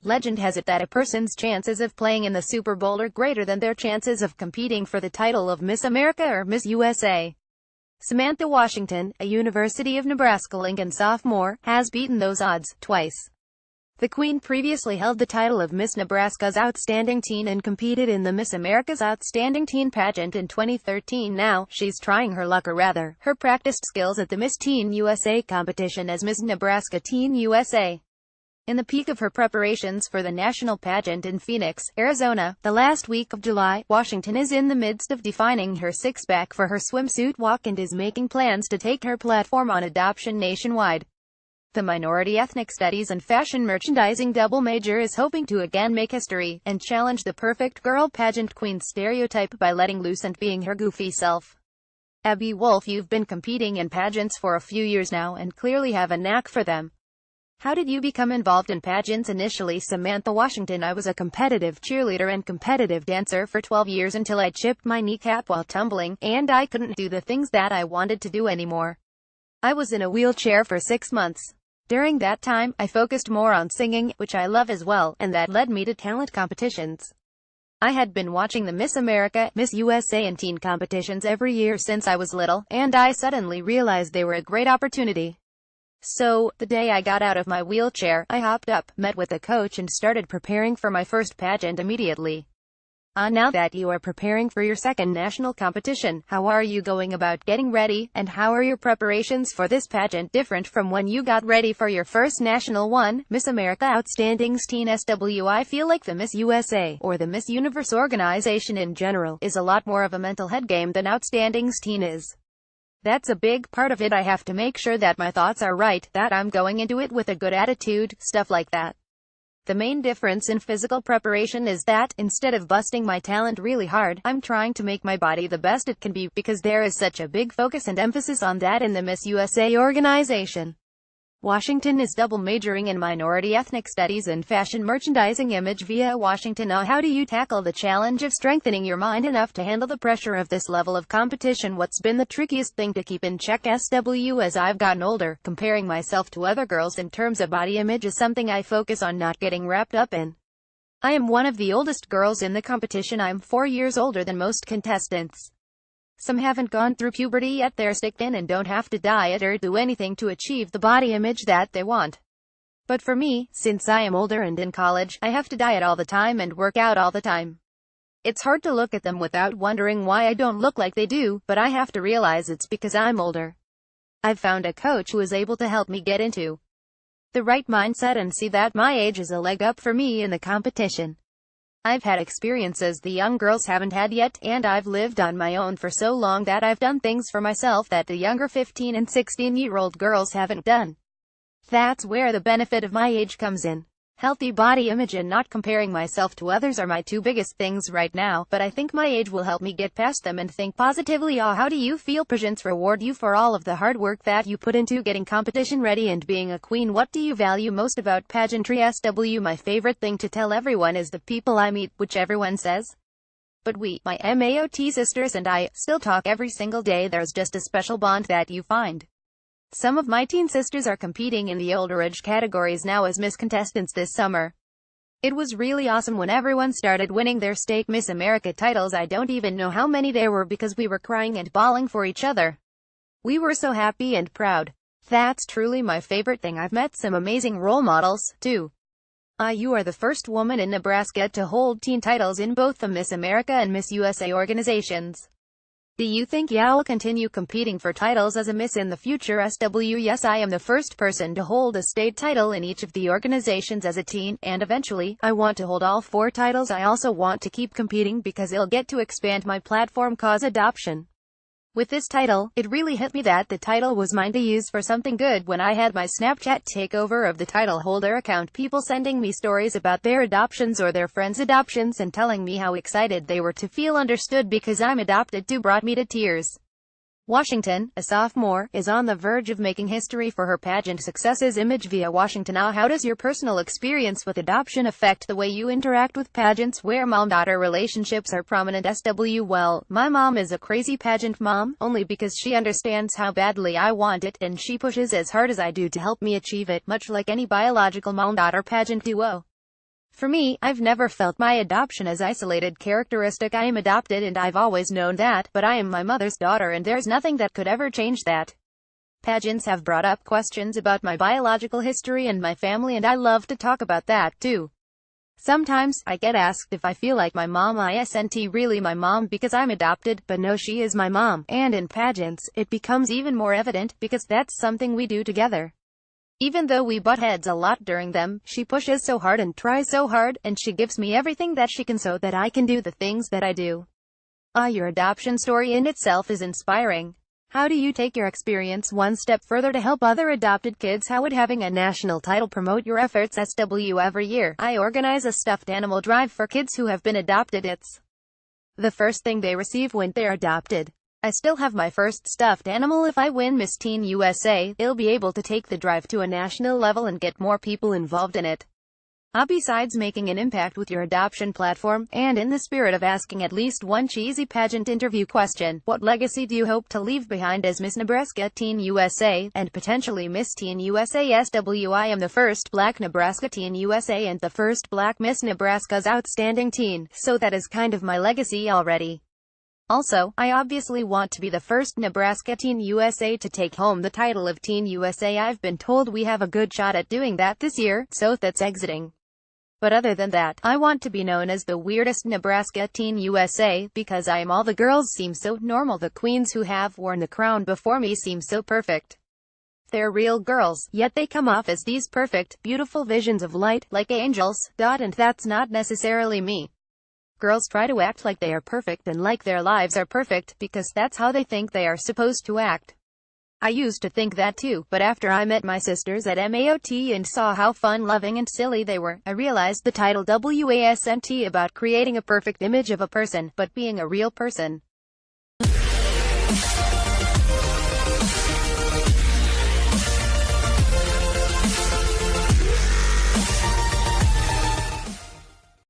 Legend has it that a person's chances of playing in the Super Bowl are greater than their chances of competing for the title of Miss America or Miss USA. Samantha Washington, a University of Nebraska-Lincoln sophomore, has beaten those odds twice. The Queen previously held the title of Miss Nebraska's Outstanding Teen and competed in the Miss America's Outstanding Teen pageant in 2013. Now, she's trying her luck, or rather, her practiced skills at the Miss Teen USA competition as Miss Nebraska Teen USA. In the peak of her preparations for the national pageant in Phoenix, Arizona, the last week of July, Washington is in the midst of defining her six-pack for her swimsuit walk and is making plans to take her platform on adoption nationwide. The Minority Ethnic Studies and Fashion Merchandising double major is hoping to again make history, and challenge the perfect girl pageant queen stereotype by letting loose and being her goofy self. Abby Wolf, you've been competing in pageants for a few years now and clearly have a knack for them. How did you become involved in pageants initially? Samantha Washington, I was a competitive cheerleader and competitive dancer for 12 years until I chipped my kneecap while tumbling, and I couldn't do the things that I wanted to do anymore. I was in a wheelchair for 6 months. During that time, I focused more on singing, which I love as well, and that led me to talent competitions. I had been watching the Miss America, Miss USA and teen competitions every year since I was little, and I suddenly realized they were a great opportunity. So, the day I got out of my wheelchair, I hopped up, met with a coach and started preparing for my first pageant immediately. Now that you are preparing for your second national competition, how are you going about getting ready, and how are your preparations for this pageant different from when you got ready for your first national one, Miss America Outstanding Teen SW? I feel like the Miss USA, or the Miss Universe organization in general, is a lot more of a mental head game than Outstanding Teen is. That's a big part of it. I have to make sure that my thoughts are right, that I'm going into it with a good attitude, stuff like that. The main difference in physical preparation is that, instead of busting my talent really hard, I'm trying to make my body the best it can be, because there is such a big focus and emphasis on that in the Miss USA organization. Washington is double majoring in Minority Ethnic Studies and Fashion Merchandising Image via Washington. How do you tackle the challenge of strengthening your mind enough to handle the pressure of this level of competition? What's been the trickiest thing to keep in check? SW As I've gotten older, comparing myself to other girls in terms of body image is something I focus on not getting wrapped up in. I am one of the oldest girls in the competition. I'm 4 years older than most contestants. Some haven't gone through puberty yet, they're stick thin and don't have to diet or do anything to achieve the body image that they want. But for me, since I am older and in college, I have to diet all the time and work out all the time. It's hard to look at them without wondering why I don't look like they do, but I have to realize it's because I'm older. I've found a coach who is able to help me get into the right mindset and see that my age is a leg up for me in the competition. I've had experiences the young girls haven't had yet, and I've lived on my own for so long that I've done things for myself that the younger 15 and 16-year-old girls haven't done. That's where the benefit of my age comes in. Healthy body image and not comparing myself to others are my two biggest things right now, but I think my age will help me get past them and think positively. How do you feel pageants reward you for all of the hard work that you put into getting competition ready and being a queen? What do you value most about pageantry? SW My favorite thing to tell everyone is the people I meet, which everyone says. But we, my MAOT sisters and I, still talk every single day. There's just a special bond that you find. Some of my teen sisters are competing in the older age categories now as Miss contestants this summer. It was really awesome when everyone started winning their state Miss America titles. I don't even know how many there were because we were crying and bawling for each other. We were so happy and proud. That's truly my favorite thing. I've met some amazing role models, too. You are the first woman in Nebraska to hold teen titles in both the Miss America and Miss USA organizations. Do you think you'll continue competing for titles as a Miss in the future? SW Yes, I am the first person to hold a state title in each of the organizations as a teen, and eventually, I want to hold all 4 titles. I also want to keep competing because it'll get to expand my platform cause adoption. With this title, it really hit me that the title was mine to use for something good. When I had my Snapchat takeover of the title holder account, people sending me stories about their adoptions or their friends' adoptions and telling me how excited they were to feel understood because I'm adopted too brought me to tears. Washington, a sophomore, is on the verge of making history for her pageant successes. Image via Washington. How does your personal experience with adoption affect the way you interact with pageants where mom-daughter relationships are prominent? SW Well, my mom is a crazy pageant mom, only because she understands how badly I want it, and she pushes as hard as I do to help me achieve it, much like any biological mom-daughter pageant duo. For me, I've never felt my adoption as isolated characteristic. I am adopted and I've always known that, but I am my mother's daughter and there's nothing that could ever change that. Pageants have brought up questions about my biological history and my family, and I love to talk about that too. Sometimes, I get asked if I feel like my mom isn't really my mom because I'm adopted, but no, she is my mom. And in pageants, it becomes even more evident, because that's something we do together. Even though we butt heads a lot during them, she pushes so hard and tries so hard, and she gives me everything that she can so that I can do the things that I do. Your adoption story in itself is inspiring. How do you take your experience one step further to help other adopted kids? How would having a national title promote your efforts? SW every year, I organize a stuffed animal drive for kids who have been adopted. It's the first thing they receive when they're adopted. I still have my first stuffed animal. If I win Miss Teen USA, they'll be able to take the drive to a national level and get more people involved in it. Besides making an impact with your adoption platform, and in the spirit of asking at least one cheesy pageant interview question, what legacy do you hope to leave behind as Miss Nebraska Teen USA, and potentially Miss Teen USA SW? I am the first Black Nebraska Teen USA and the first Black Miss Nebraska's Outstanding Teen, so that is kind of my legacy already. Also, I obviously want to be the first Nebraska Teen USA to take home the title of Teen USA. I've been told we have a good shot at doing that this year, so that's exiting. But other than that, I want to be known as the weirdest Nebraska Teen USA, because I am all the girls seem so normal. The queens who have worn the crown before me seem so perfect. They're real girls, yet they come off as these perfect, beautiful visions of light, like angels. And that's not necessarily me. Girls try to act like they are perfect and like their lives are perfect, because that's how they think they are supposed to act. I used to think that too, but after I met my sisters at MAOT and saw how fun-loving and silly they were, I realized the title wasn't about creating a perfect image of a person, but being a real person.